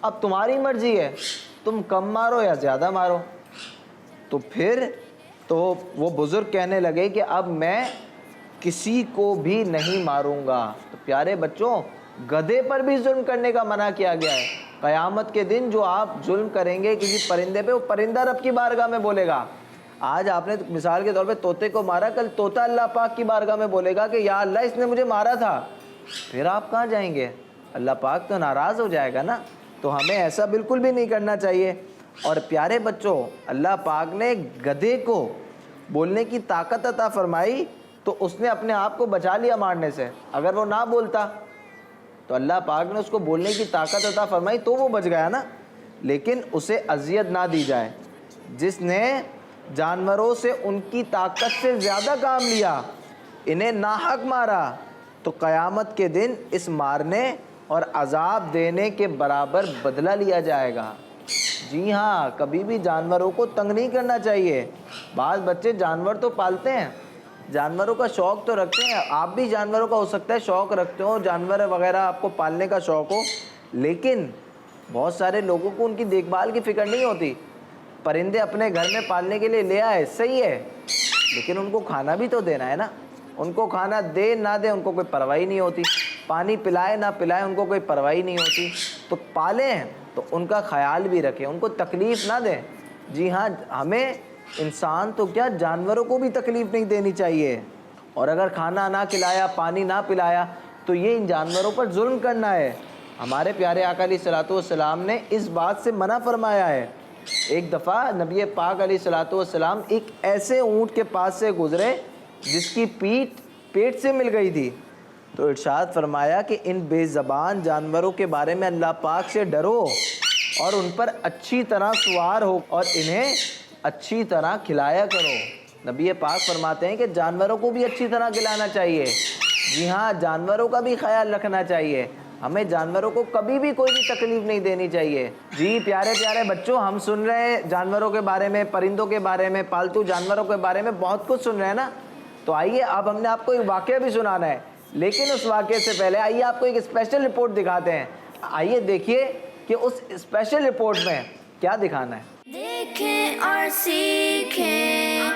اب تمہاری مرضی ہے, تم کم مارو یا زیادہ مارو. تو وہ بزرگ کہنے لگے کہ اب میں کسی کو بھی نہیں ماروں گا. تو پیارے بچوں, گدھے پر بھی ظلم کرنے کا منع کیا گیا ہے. قیامت کے دن جو آپ ظلم کریں گے کسی پرندے پہ, وہ پرندہ رب کی بارگاہ میں بولے گا. آج آپ نے مثال کے طور پہ طوطے کو مارا, کل طوطا اللہ پاک کی بارگاہ میں بولے گا کہ یا اللہ اس نے مجھے مارا تھا. پھر آپ کہاں جائیں گے؟ اللہ پاک تو ناراض ہو جائے گا نا. تو ہمیں ایسا بالکل بھی نہیں کرنا چاہیے. اور پیارے بچوں، اللہ پاک نے گدھے کو بولنے کی طاقت عطا فرمائی تو اس نے اپنے آپ کو بچا لیا مارنے سے. اگر وہ نہ بولتا تو اللہ پاک نے اس کو بولنے کی طاقت عطا فرمائی تو وہ بچ گیا نا. لیکن اسے اذیت نہ دی جائے. جس نے جانوروں سے ان کی طاقت سے زیادہ کام لیا، انہیں ناحق مارا، تو قیامت کے دن اس مارنے اور عذاب دینے کے برابر بدلہ لیا جائے گا. جی ہاں، کبھی بھی جانوروں کو تنگ نہیں کرنا چاہیے. بعض بچے جانور تو پالتے ہیں، جانوروں کا شوق تو رکھتے ہیں. آپ بھی جانوروں کا ہو سکتا ہے شوق رکھتے ہو، جانور وغیرہ آپ کو پالنے کا شوق ہو، لیکن بہت سارے لوگوں کو ان کی دیکھ بھال کی فکر نہیں ہوتی. پرندے اپنے گھر میں پالنے کے لیے لے آئے، صحیح ہے، لیکن ان کو کھانا بھی تو دینا ہے نا. ان کو کھانا دے نہ دے ان کو کوئی پرواہ نہیں ہوتی، پانی پلائے نہ پلائے ان کو کوئی پرواہ نہیں ہوتی. تو پالیں تو ان کا خیال بھی رکھیں، ان کو تکلیف نہ دیں. جی ہاں، ہمیں انسان تو کیا جانوروں کو بھی تکلیف نہیں دینی چاہیے. اور اگر کھانا نہ کھلایا، پانی نہ پلایا تو یہ ان جانوروں پر ظلم کرنا ہے. ہمارے پیارے آقا علیہ الصلوۃ والسلام نے اس بات سے منع فرمایا ہے. ایک دفعہ نبی پاک علیہ الصلوۃ والسلام ایک ایسے اونٹ کے پاس سے گزرے جس کی پیٹھ پیٹ سے مل گئی تھی، تو ارشاد فرمایا کہ ان بے زبان جانوروں کے بارے میں اللہ پاک سے ڈرو اور ان پر اچھی طرح سوار ہو اور انہیں اچھی طرح کھلایا کرو. نبی پاک فرماتے ہیں کہ جانوروں کو بھی اچھی طرح کھلانا چاہیے. جی ہاں، جانوروں کا بھی خیال رکھنا چاہیے. ہمیں جانوروں کو کبھی بھی کوئی بھی تکلیف نہیں دینی چاہیے. جی پیارے پیارے بچوں، ہم سن رہے ہیں جانوروں کے بارے میں، پرندوں کے بارے میں، پالتو جانوروں کے بارے میں بہت کچھ سن رہے ہیں نا. تو آئیے اب ہم نے آپ کو ایک واقعہ بھی سنانا ہے، لیکن اس واقعے سے پہلے آئیے آپ کو ایک اسپیشل رپورٹ دکھاتے ہیں. آئیے دیکھیے کہ اس اسپیشل رپورٹ میں کیا دکھانا ہے. دیکھیں اور سیکھیں.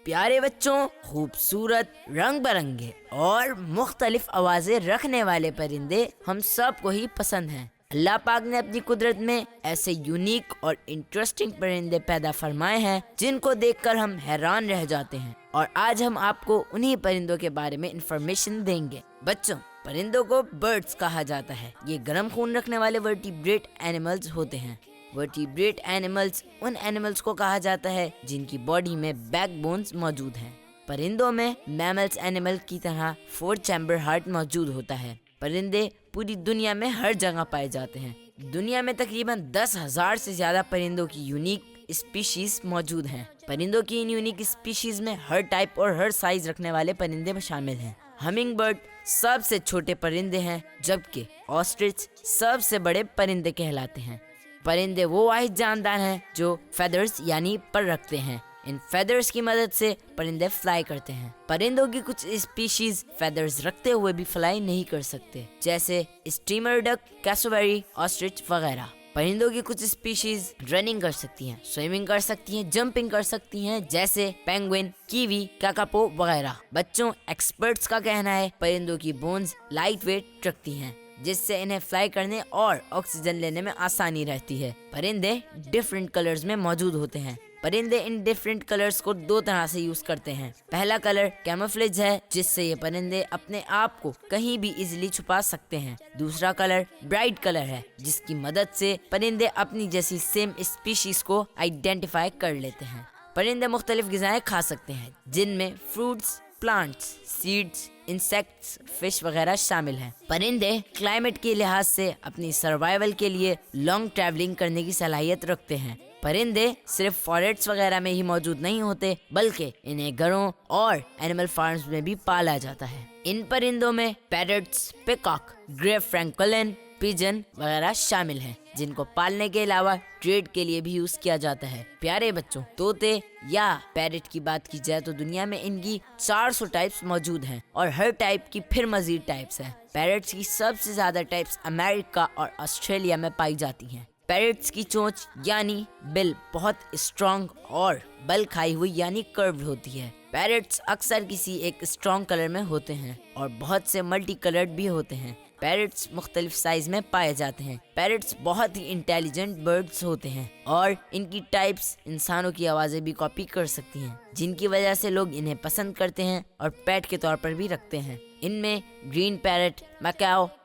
پیارے بچوں، خوبصورت، رنگ برنگے اور مختلف آوازیں رکھنے والے پرندے ہم سب کو ہی پسند ہیں. اللہ پاک نے اپنی قدرت میں ایسے یونیک اور انٹرسٹنگ پرندے پیدا فرمائے ہیں جن کو دیکھ کر ہم حیران رہ جاتے ہیں. اور آج ہم آپ کو انہی پرندوں کے بارے میں انفارمیشن دیں گے. بچوں، پرندوں کو برڈز کہا جاتا ہے. یہ گرم خون رکھنے والے ورٹیبریٹ اینیملز ہوتے ہیں. ورٹیبریٹ اینیملز ان اینیملز کو کہا جاتا ہے جن کی باڈی میں بیک بونز موجود ہیں. پرندوں میں میملز اینیمل کی طرح 4 چیمبر ہارٹ موجود ہوتا ہے. پرندے پوری دنیا میں ہر جگہ پائے جاتے ہیں. دنیا میں تقریباً 10,000 سے زیادہ پرندوں کی یونیک اسپیشیز موجود ہیں. پرندوں کی ان یونیک اسپیشیز میں ہر ٹائپ اور ہر سائز رکھنے والے پرندے شامل ہیں. ہمنگ برڈ سب سے چھوٹے پرندے ہیں، جبکہ آسٹرچ سب سے بڑے پرندے کہلاتے ہیں. پرندے وہ واحد جاندار ہیں جو فیدرز یعنی پر رکھتے ہیں. ان فیدرز کی مدد سے پرندے فلائی کرتے ہیں. پرندوں کی کچھ اسپیشیز فیدرز رکھتے ہوئے بھی فلائی نہیں کر سکتے، جیسے اسٹیمر ڈک، کیسویری، آسٹرچ وغیرہ. پرندوں کی کچھ اسپیشیز رننگ کر سکتی ہیں، سوئمنگ کر سکتی ہیں، جمپنگ کر سکتی ہیں، جیسے پینگوئن، کیوی، کاکاپو وغیرہ. بچوں، ایکسپرٹس کا کہنا ہے پرندوں کی بونز لائٹ ویٹ رکھتی ہیں، جس سے انہیں فلائی کرنے اور آکسیجن لینے میں آسانی رہتی ہے. پرندے ڈفرینٹ کلرز میں موجود ہوتے ہیں. پرندے ان ڈفرینٹ کلرز کو 2 طرح سے یوز کرتے ہیں. پہلا کلر کیموفلیج ہے، جس سے یہ پرندے اپنے آپ کو کہیں بھی ایزیلی چھپا سکتے ہیں. دوسرا کلر برائٹ کلر ہے، جس کی مدد سے پرندے اپنی جیسی سیم اسپیشیز کو آئیڈینٹیفائی کر لیتے ہیں. پرندے مختلف غذائیں کھا سکتے ہیں، جن میں fruits, plants, seeds, insects, fish وغیرہ شامل ہیں. پرندے کلائمیٹ کے لحاظ سے اپنی سروائیول کے لیے لانگ ٹریولنگ کرنے کی صلاحیت رکھتے ہیں. پرندے صرف فارسٹس وغیرہ میں ہی موجود نہیں ہوتے، بلکہ انہیں گھروں اور اینیمل فارمز میں بھی پالا جاتا ہے. ان پرندوں میں پیرٹس، پیکاک، گرے فرینکولن، پیجن وغیرہ شامل ہیں، جن کو پالنے کے علاوہ ٹریڈ کے لیے بھی یوز کیا جاتا ہے. پیارے بچوں، طوطے یا پیرٹ کی بات کی جائے تو دنیا میں ان کی 400 ٹائپس موجود ہیں، اور ہر ٹائپ کی پھر مزید ٹائپس ہیں. پیرٹس کی سب سے زیادہ ٹائپس امریکہ اور آسٹریلیا میں پائی جاتی ہیں. پیرٹس کی چونچ یعنی بل بہت اسٹرانگ اور بل کھائی ہوئی یعنی کروڈ ہوتی ہے. پیرٹس اکثر کسی ایک اسٹرانگ کلر میں ہوتے ہیں اور بہت سے ملٹی کلرڈ بھی ہوتے ہیں. پیرٹس مختلف سائز میں پائے جاتے ہیں. پیرٹس بہت ہی انٹیلیجنٹ برڈز ہوتے ہیں اور ان کی ٹائپس انسانوں کی آوازیں بھی کاپی کر سکتی ہیں، جن کی وجہ سے لوگ انہیں پسند کرتے ہیں اور پیٹ کے طور پر بھی رکھتے ہیں. ان میں گرین پیرٹ، میکاؤ،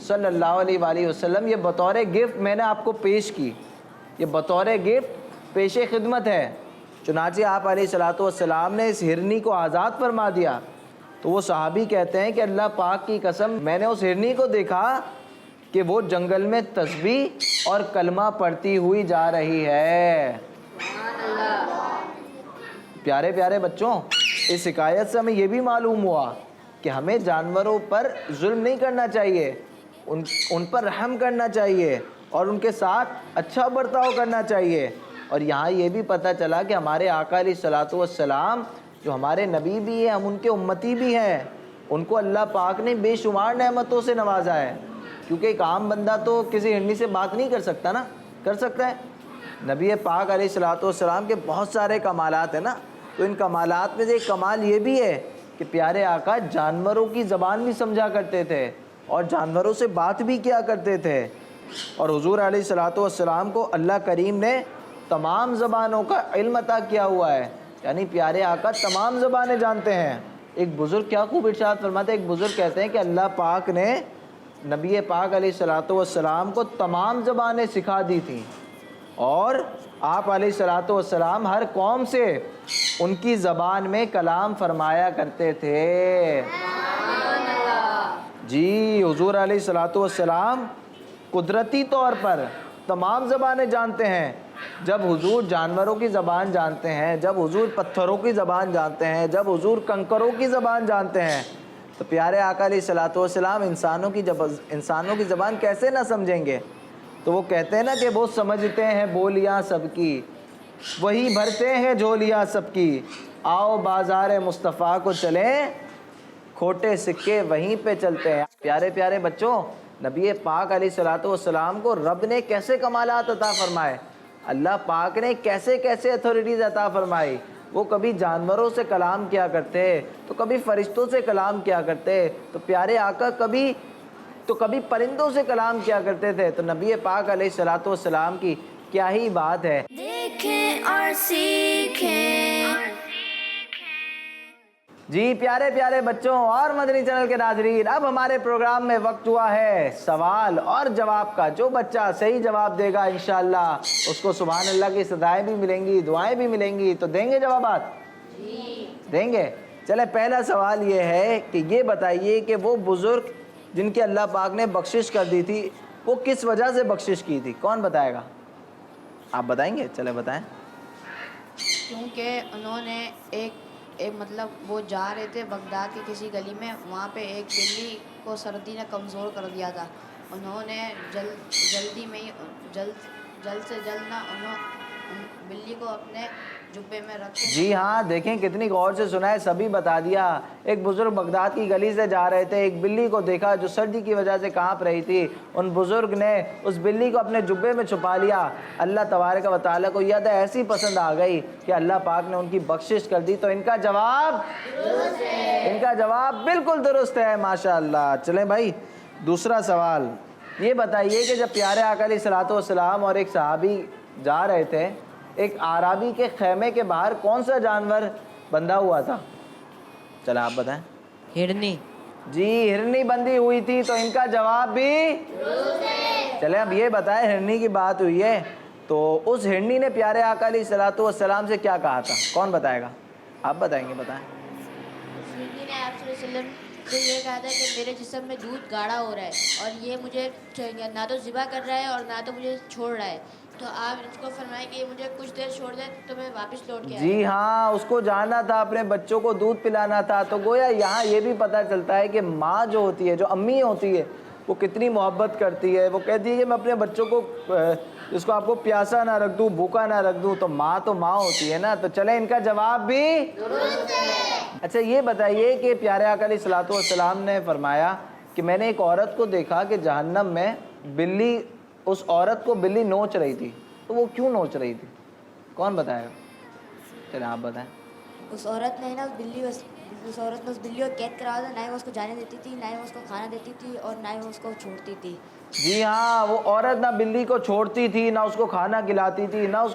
صلی اللہ علیہ وآلہ وسلم یہ بطور گفٹ میں نے آپ کو پیش کی، یہ بطور گفٹ پیش خدمت ہے۔ چنانچہ آپ علیہ الصلوۃ والسلام نے اس ہرنی کو آزاد فرما دیا، تو وہ صحابی کہتے ہیں کہ اللہ پاک کی قسم میں نے اس ہرنی کو دیکھا کہ وہ جنگل میں تسبیح اور کلمہ پڑھتی ہوئی جا رہی ہے۔ پیارے پیارے بچوں، اس حکایت سے ہمیں یہ بھی معلوم ہوا کہ ہمیں جانوروں پر ظلم نہیں کرنا چاہیے، ان پر رحم کرنا چاہیے اور ان کے ساتھ اچھا برتاؤ کرنا چاہیے۔ اور یہاں یہ بھی پتہ چلا کہ ہمارے آقا علیہ الصلوۃ والسلام جو ہمارے نبی بھی ہیں، ہم ان کے امتی بھی ہیں، ان کو اللہ پاک نے بے شمار نعمتوں سے نوازا ہے، کیونکہ ایک عام بندہ تو کسی ہرنی سے بات نہیں کر سکتا نا، کر سکتا ہے؟ نبی پاک علیہ الصلوۃ والسلام کے بہت سارے کمالات ہیں نا، تو ان کمالات میں سے ایک کمال یہ بھی ہے کہ پیارے آقا جانوروں کی زبان بھی سمجھا کرتے تھے اور جانوروں سے بات بھی کیا کرتے تھے۔ اور حضور علیہ الصلوۃ والسلام کو اللہ کریم نے تمام زبانوں کا علم عطا کیا ہوا ہے، یعنی پیارے آقا تمام زبانیں جانتے ہیں۔ ایک بزرگ کیا خوب ارشاد فرماتے ہیں، ایک بزرگ کہتے ہیں کہ اللہ پاک نے نبی پاک علیہ الصلوۃ والسلام کو تمام زبانیں سکھا دی تھیں، اور آپ علیہ الصلوۃ والسلام ہر قوم سے ان کی زبان میں کلام فرمایا کرتے تھے۔ جی حضور علیہ الصلوۃ والسلام قدرتی طور پر تمام زبانیں جانتے ہیں۔ جب حضور جانوروں کی زبان جانتے ہیں، جب حضور پتھروں کی زبان جانتے ہیں، جب حضور کنکروں کی زبان جانتے ہیں، تو پیارے آقا علیہ الصلوۃ والسلام انسانوں کی زبان کیسے نہ سمجھیں گے؟ تو وہ کہتے ہیں نا کہ وہ سمجھتے ہیں بولیاں سب کی، وہی بھرتے ہیں جھولیاں سب کی، آؤ بازار مصطفیٰ کو چلیں، کھوٹے سکے وہیں پہ چلتے ہیں۔ پیارے پیارے بچوں، نبی پاک علیہ الصلوۃ والسلام کو رب نے کیسے کمالات عطا فرمائے، اللہ پاک نے کیسے کیسے اتھارٹیز عطا فرمائی۔ وہ کبھی جانوروں سے کلام کیا کرتے، تو کبھی فرشتوں سے کلام کیا کرتے، تو پیارے آقا کبھی پرندوں سے کلام کیا کرتے تھے۔ تو نبی پاک علیہ الصلوۃ والسلام کی کیا ہی بات ہے۔ دیکھیں اور سیکھیں۔ جی پیارے پیارے بچوں اور مدنی چینل کے ناظرین، اب ہمارے پروگرام میں وقت ہوا ہے سوال اور جواب کا۔ جو بچہ صحیح جواب دے گا انشاءاللہ اس کو سبحان اللہ کی صدائیں بھی ملیں گی، دعائیں بھی ملیں گی۔ تو دیں گے جوابات؟ جی دیں گے۔ چلے پہلا سوال یہ ہے کہ یہ بتائیے کہ وہ بزرگ جن کی اللہ پاک نے بخشش کر دی تھی، وہ کس وجہ سے بخشش کی تھی؟ کون بتائے گا؟ آپ بتائیں گے؟ چلے بتائیں۔ کیونکہ انہوں نے ایک مطلب وہ جا رہے تھے بغداد کی کسی گلی میں، وہاں پہ ایک بلی کو سردی نے کمزور کر دیا تھا، انہوں نے جلد سے جلد نہ بلی کو اپنے جبے میں رکھ۔ جی ہاں، دیکھیں کتنی غور سے سنا ہے، سبھی بتا دیا۔ ایک بزرگ بغداد کی گلی سے جا رہے تھے، ایک بلی کو دیکھا جو سردی کی وجہ سے کانپ رہی تھی، ان بزرگ نے اس بلی کو اپنے جبے میں چھپا لیا۔ اللہ تبارک و تعالیٰ کو یہ عطا ایسی پسند آ گئی کہ اللہ پاک نے ان کی بخشش کر دی۔ تو ان کا جواب بالکل درست ہے، ماشاءاللہ۔ چلیں بھائی دوسرا سوال یہ بتائیے کہ جب پیارے آقا علیہ الصلوۃ والسلام اور ایک صحابی جا رہے تھے، ایک اعرابی کے خیمے کے باہر کون سا جانور بندھا ہوا تھا؟ چلیں آپ بتائیں۔ ہرنی۔ جی ہرنی بندھی ہوئی تھی، تو ان کا جواب بھی چلیں اب یہ بتائیں، ہرنی کی بات ہوئی ہے تو اس ہرنی نے پیارے آقا علیہ الصلوۃ والسلام سے کیا کہا تھا؟ کون بتائے گا؟ آپ بتائیں گے؟ بتائیں۔ ہرنی نے آپ صلی اللہ علیہ وسلم سے یہ کہا تھا کہ میرے جسم میں دودھ گاڑھا ہو رہا ہے اور یہ مجھے نہ تو ذبح کر رہا ہے اور نہ تو مجھے چھوڑ رہا ہے، تو آپ اس کو فرمائیں کہ مجھے کچھ دیر چھوڑ دیں تو میں واپس لوٹ کے آؤں۔ جی ہاں، اس کو جانا تھا، اپنے بچوں کو دودھ پلانا تھا۔ تو گویا یہاں یہ بھی پتہ چلتا ہے کہ ماں جو ہوتی ہے، جو امی ہوتی ہے، وہ کتنی محبت کرتی ہے۔ وہ کہتی ہے کہ میں اپنے بچوں کو اس کو آپ کو پیاسا نہ رکھ دوں، بھوکا نہ رکھ دوں۔ تو ماں ہوتی ہے نا۔ تو چلیں ان کا جواب بھی درست ہے۔ اچھا یہ بتائیے کہ پیارے آقا علیہ الصلوۃ والسلام نے فرمایا کہ میں نے ایک عورت کو دیکھا کہ جہنم میں بلی، اس عورت کو بلی نوچ رہی تھی، تو وہ کیوں نوچ رہی تھی؟ کون بتائے گا؟ چلیں آپ بتائیں۔ اس عورت نے اس بلی کو قید کرا تھا، نہ ہی وہ اس کو جانے دیتی تھی، نہ ہی وہ اس کو کھانا دیتی تھی اور نہ ہی وہ اس کو چھوڑتی تھی۔ جی ہاں، وہ عورت نہ بلی کو چھوڑتی تھی، نہ اس کو کھانا کھلاتی تھی، نہ اس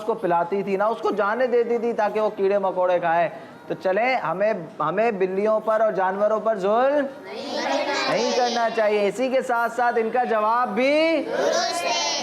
کو پلاتی تھی، نہ اس کو جانے دیتی تھی تاکہ وہ کیڑے مکوڑے کھائے۔ تو چلیں ہمیں بلیوں پر اور جانوروں پر ظلم نہیں کرنا نہیں کرنا چاہیے. اسی کے ساتھ ساتھ ان کا جواب بھی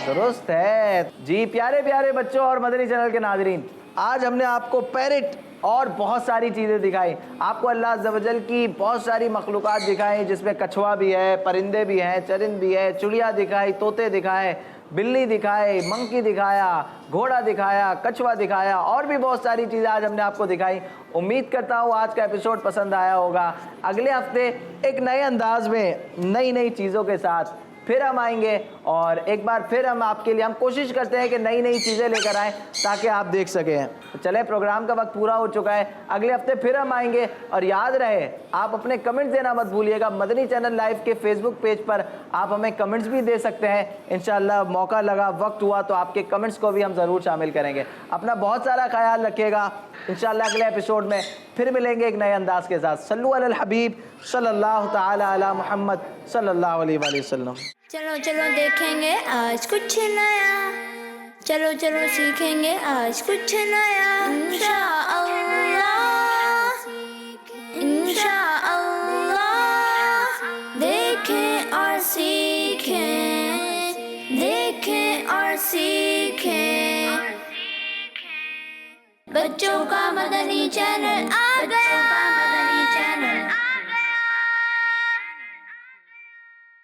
درست ہے. جی پیارے پیارے بچوں اور مدنی چینل کے ناظرین، آج ہم نے آپ کو پیرٹ اور بہت ساری چیزیں دکھائی. آپ کو اللہ عز و جل کی بہت ساری مخلوقات دکھائیں جس میں کچھوا بھی ہے، پرندے بھی ہیں، چرند بھی ہے، چڑیا دکھائی، طوطے دکھائے، بلی دکھائے، منکی دکھایا، گھوڑا دکھایا، کچھوا دکھایا، اور بھی بہت ساری چیزیں آج ہم نے آپ کو دکھائی. امید کرتا ہوں آج کا ایپیسوڈ پسند آیا ہوگا. اگلے ہفتے ایک نئے انداز میں نئی چیزوں کے ساتھ پھر ہم آئیں گے، اور ایک بار پھر ہم آپ کے لیے ہم کوشش کرتے ہیں کہ نئی چیزیں لے کر آئیں تاکہ آپ دیکھ سکیں. چلے پروگرام کا وقت پورا ہو چکا ہے، اگلے ہفتے پھر ہم آئیں گے. اور یاد رہے آپ اپنے کمنٹس دینا مت بھولیے گا. مدنی چینل لائیو کے فیس بک پیج پر آپ ہمیں کمنٹس بھی دے سکتے ہیں. انشاءاللہ موقع لگا، وقت ہوا تو آپ کے کمنٹس کو بھی ہم ضرور شامل کریں گے. اپنا بہت سارا خیال رکھیے گا. انشاءاللہ اگلے ایپیسوڈ میں پھر ملیں گے ایک نئے انداز کے ساتھ. صلو علی الحبیب صلی اللہ تعالی علی محمد صلی اللہ علیہ وآلہ وسلم. چلو چلو دیکھیں گے آج کچھ نیا، چلو چلو سیکھیں گے آج کچھ نیا. انشاءاللہ انشاءاللہ دیکھیں اور سیکھیں، دیکھیں اور سیکھیں. بچوں کا مدنی چینل آ گیا.